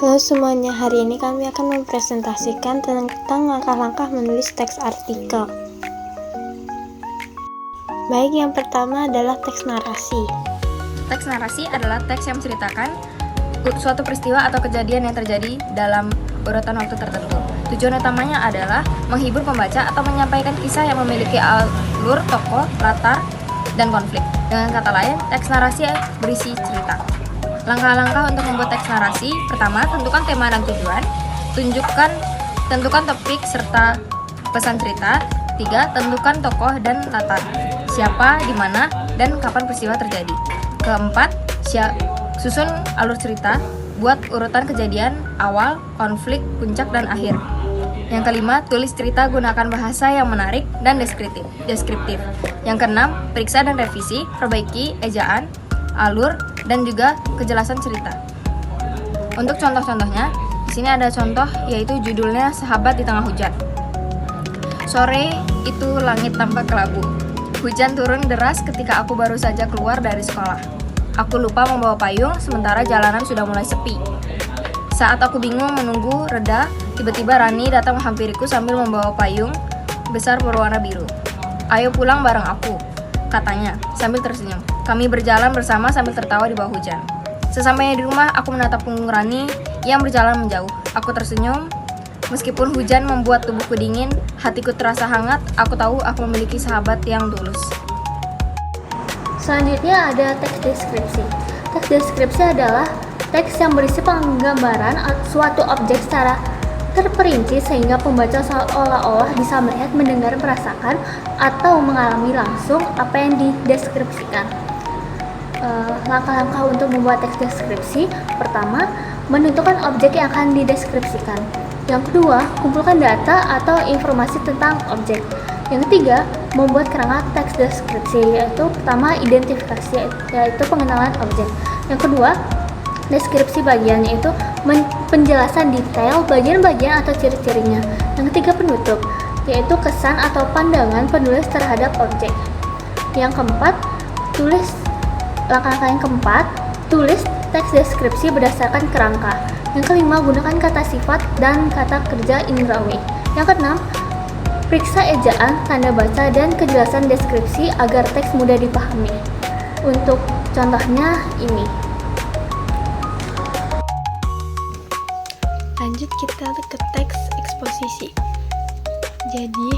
Halo semuanya, hari ini kami akan mempresentasikan tentang langkah-langkah menulis teks artikel. Baik, yang pertama adalah teks narasi. Teks narasi adalah teks yang menceritakan suatu peristiwa atau kejadian yang terjadi dalam urutan waktu tertentu. Tujuan utamanya adalah menghibur pembaca atau menyampaikan kisah yang memiliki alur, tokoh, latar, dan konflik. Dengan kata lain, teks narasi berisi cerita. Langkah-langkah untuk membuat teks narasi: pertama, tentukan tema dan tujuan. Tentukan topik serta pesan cerita. 3. Tentukan tokoh dan latar. Siapa, di mana, dan kapan peristiwa terjadi. Keempat, susun alur cerita. Buat urutan kejadian, awal, konflik, puncak, dan akhir. Yang kelima, tulis cerita gunakan bahasa yang menarik dan deskriptif. Yang keenam, periksa dan revisi, perbaiki ejaan, alur, dan juga kejelasan cerita. Untuk contoh-contohnya, di sini ada contoh yaitu judulnya Sahabat di Tengah Hujan. Sore itu langit tampak kelabu. Hujan turun deras ketika aku baru saja keluar dari sekolah. Aku lupa membawa payung sementara jalanan sudah mulai sepi. Saat aku bingung menunggu reda, tiba-tiba Rani datang menghampiriku sambil membawa payung besar berwarna biru. "Ayo pulang bareng aku," katanya sambil tersenyum. Kami berjalan bersama sambil tertawa di bawah hujan. Sesampainya di rumah, aku menatap punggung Rani yang berjalan menjauh. Aku tersenyum. Meskipun hujan membuat tubuhku dingin, hatiku terasa hangat. Aku tahu aku memiliki sahabat yang tulus. Selanjutnya ada teks deskripsi. Teks deskripsi adalah teks yang berisi penggambaran suatu objek secara terperinci sehingga pembaca seolah-olah bisa melihat, mendengar, merasakan, atau mengalami langsung apa yang dideskripsikan. Langkah-langkah untuk membuat teks deskripsi: pertama, menentukan objek yang akan dideskripsikan. Yang kedua, kumpulkan data atau informasi tentang objek. Yang ketiga, membuat kerangka teks deskripsi, yaitu pertama, identifikasi, yaitu pengenalan objek. Yang kedua, deskripsi bagian, yaitu penjelasan detail bagian-bagian atau ciri-cirinya. Yang ketiga, penutup, yaitu kesan atau pandangan penulis terhadap objek. Yang keempat, langkah-langkah yang keempat, tulis teks deskripsi berdasarkan kerangka. Yang kelima, gunakan kata sifat dan kata kerja indrawi. Yang keenam, periksa ejaan, tanda baca, dan kejelasan deskripsi agar teks mudah dipahami. Untuk contohnya ini. Lanjut kita ke teks eksposisi. Jadi,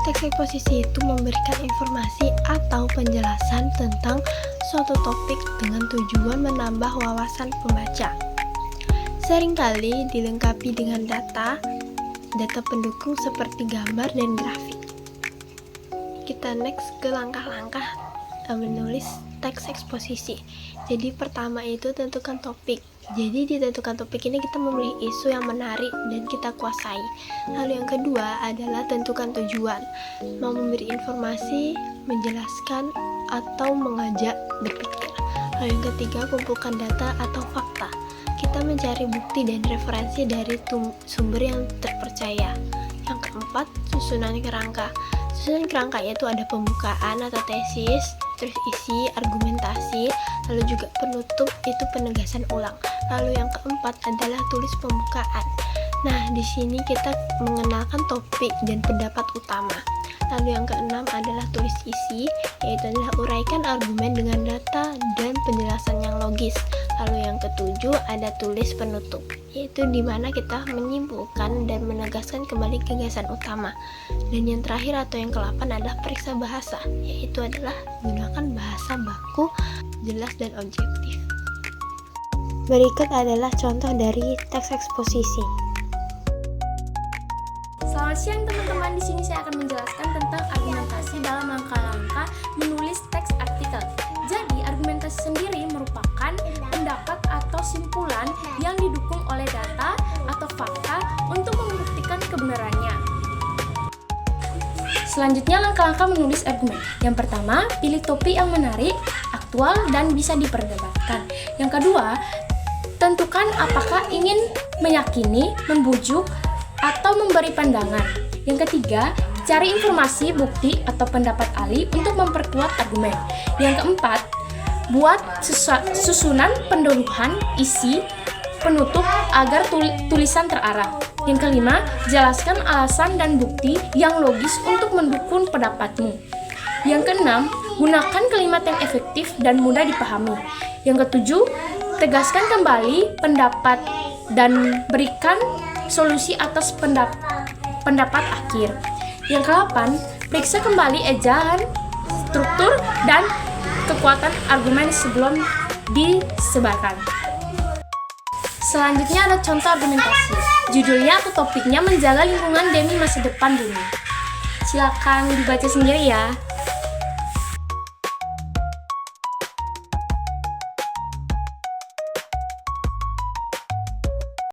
teks eksposisi itu memberikan informasi atau penjelasan tentang suatu topik dengan tujuan menambah wawasan pembaca. Seringkali dilengkapi dengan data pendukung seperti gambar dan grafik. Kita next ke langkah-langkah menulis teks eksposisi. Jadi pertama itu tentukan topik. Jadi di tentukan topik ini kita memilih isu yang menarik dan kita kuasai. Lalu yang kedua adalah tentukan tujuan. Mau memberi informasi, menjelaskan, atau mengajak berpikir. Lalu yang ketiga, kumpulkan data atau fakta. Kita mencari bukti dan referensi dari sumber yang terpercaya. Yang keempat, susunan kerangka. Susunan kerangka yaitu ada pembukaan atau tesis, terus isi, argumentasi, lalu juga penutup itu penegasan ulang. Lalu yang keempat adalah tulis pembukaan. Nah, di sini kita mengenalkan topik dan pendapat utama. Lalu yang keenam adalah tulis isi, yaitu adalah uraikan argumen dengan data dan penjelasan yang logis. Lalu yang ketujuh ada tulis penutup, yaitu di mana kita menyimpulkan dan menegaskan kembali gagasan utama. Dan yang terakhir atau yang ke-8 adalah periksa bahasa, yaitu adalah gunakan bahasa baku, jelas dan objektif. Berikut adalah contoh dari teks eksposisi. Selamat siang teman-teman, di sini saya akan menjelaskan tentang argumentasi dalam langkah-langkah menulis teks artikel. Jadi, argumentasi sendiri merupakan pendapat atau simpulan yang didukung oleh data atau fakta untuk membuktikan kebenarannya. Selanjutnya, langkah-langkah menulis argumen. Yang pertama, pilih topik yang menarik, aktual, dan bisa diperdebatkan. Yang kedua, tentukan apakah ingin meyakini, membujuk, atau memberi pandangan. Yang ketiga, cari informasi, bukti, atau pendapat ahli untuk memperkuat argumen. Yang keempat, buat susunan pendahuluan, isi, penutup agar tulisan terarah. Yang kelima, jelaskan alasan dan bukti yang logis untuk mendukung pendapatmu. Yang keenam, gunakan kalimat yang efektif dan mudah dipahami. Yang ketujuh, tegaskan kembali pendapat dan berikan solusi atas pendapat akhir. Yang ke-8, periksa kembali ejaan, struktur, dan kekuatan argumen sebelum disebarkan. Selanjutnya ada contoh argumentasi. Judulnya atau topiknya menjaga lingkungan demi masa depan bumi. Silakan dibaca sendiri ya.